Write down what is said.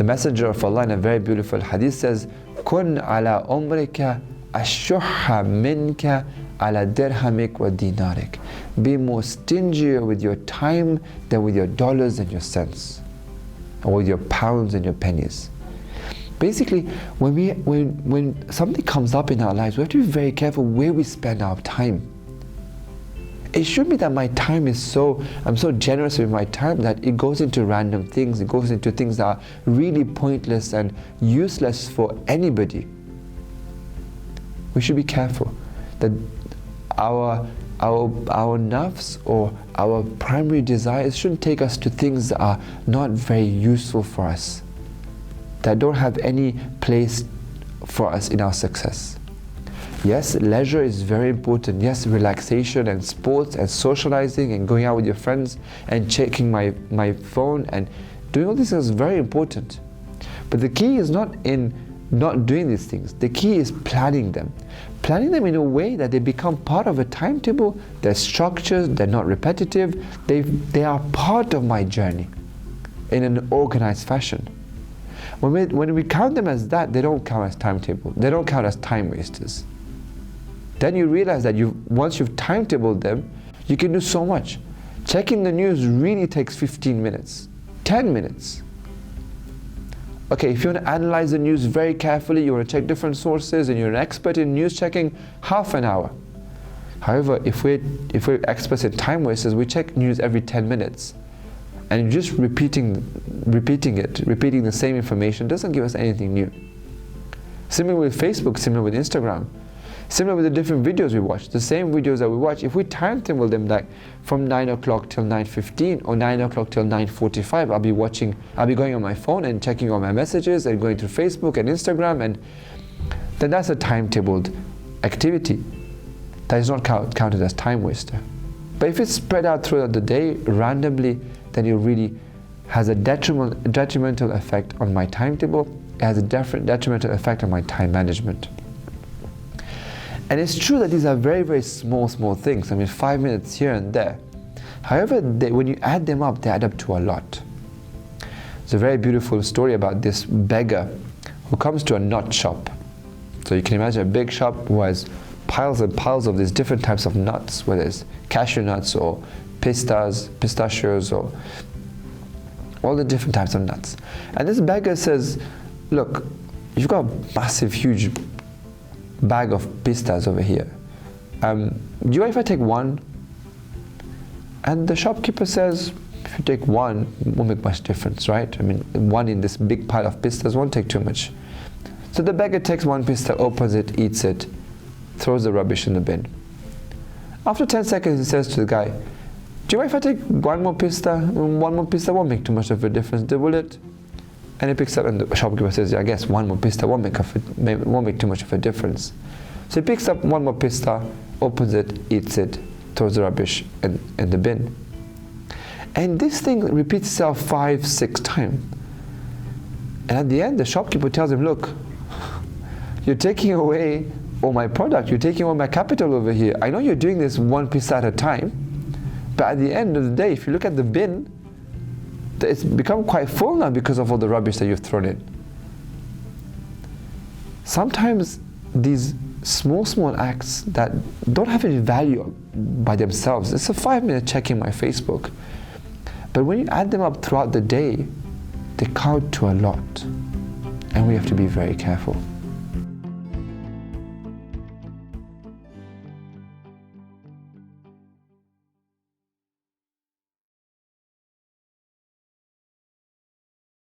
The Messenger of Allah in a very beautiful hadith says, Kun ala umrika ashuhha minka ala dirhamik wa dinarik. Be more stingier with your time than with your dollars and your cents, or with your pounds and your pennies. Basically, when something comes up in our lives, we have to be very careful where we spend our time. It shouldn't be that my time is I'm so generous with my time that it goes into random things, it goes into things that are really pointless and useless for anybody. We should be careful that our nafs or our primary desires shouldn't take us to things that are not very useful for us, that don't have any place for us in our success. Yes, leisure is very important. Yes, relaxation and sports and socializing and going out with your friends and checking my phone and doing all these things is very important. But the key is not in not doing these things. The key is planning them. Planning them in a way that they become part of a timetable. They're structured, they're not repetitive. They are part of my journey in an organized fashion. When we count them as that, they don't count as timetable. They don't count as time wasters. Then you realize that once you've timetabled them, you can do so much. Checking the news really takes 15 minutes, 10 minutes. Okay, if you want to analyze the news very carefully, you want to check different sources, and you're an expert in news checking, half an hour. However, if we're experts in time wasters, we check news every 10 minutes. And just repeating the same information doesn't give us anything new. Similar with Facebook, similar with Instagram. Similar with the different videos we watch, the same videos that we watch, if we timetable them like from 9 o'clock till 9:15 or 9 o'clock till 9:45, I'll be going on my phone and checking all my messages and going through Facebook and Instagram, and then that's a timetabled activity. That is not counted as time waster. But if it's spread out throughout the day, randomly, then it really has a detrimental effect on my timetable. It has a detrimental effect on my time management. And it's true that these are very, very small things. I mean, 5 minutes here and there. However, when you add them up, they add up to a lot. There's a very beautiful story about this beggar who comes to a nut shop. So you can imagine a big shop who has piles and piles of these different types of nuts, whether it's cashew nuts or pistachios or all the different types of nuts. And this beggar says, look, you've got a massive, huge bag of pistas over here. Do you mind if I take one? And the shopkeeper says, if you take one, it won't make much difference, right? I mean, one in this big pile of pistas won't take too much. So the beggar takes one pista, opens it, eats it, throws the rubbish in the bin. After 10 seconds, he says to the guy, do you mind if I take one more pista? One more pista won't make too much of a difference, will it? And he picks up, and the shopkeeper says, yeah, I guess one more pista won't make too much of a difference. So he picks up one more pista, opens it, eats it, throws the rubbish in the bin. And this thing repeats itself 5-6 times. And at the end, the shopkeeper tells him, look, you're taking away all my product, you're taking all my capital over here. I know you're doing this one pista at a time, but at the end of the day, if you look at the bin, it's become quite full now because of all the rubbish that you've thrown in. Sometimes these small acts that don't have any value by themselves, it's a 5-minute checking my Facebook, but when you add them up throughout the day, they count to a lot, and we have to be very careful.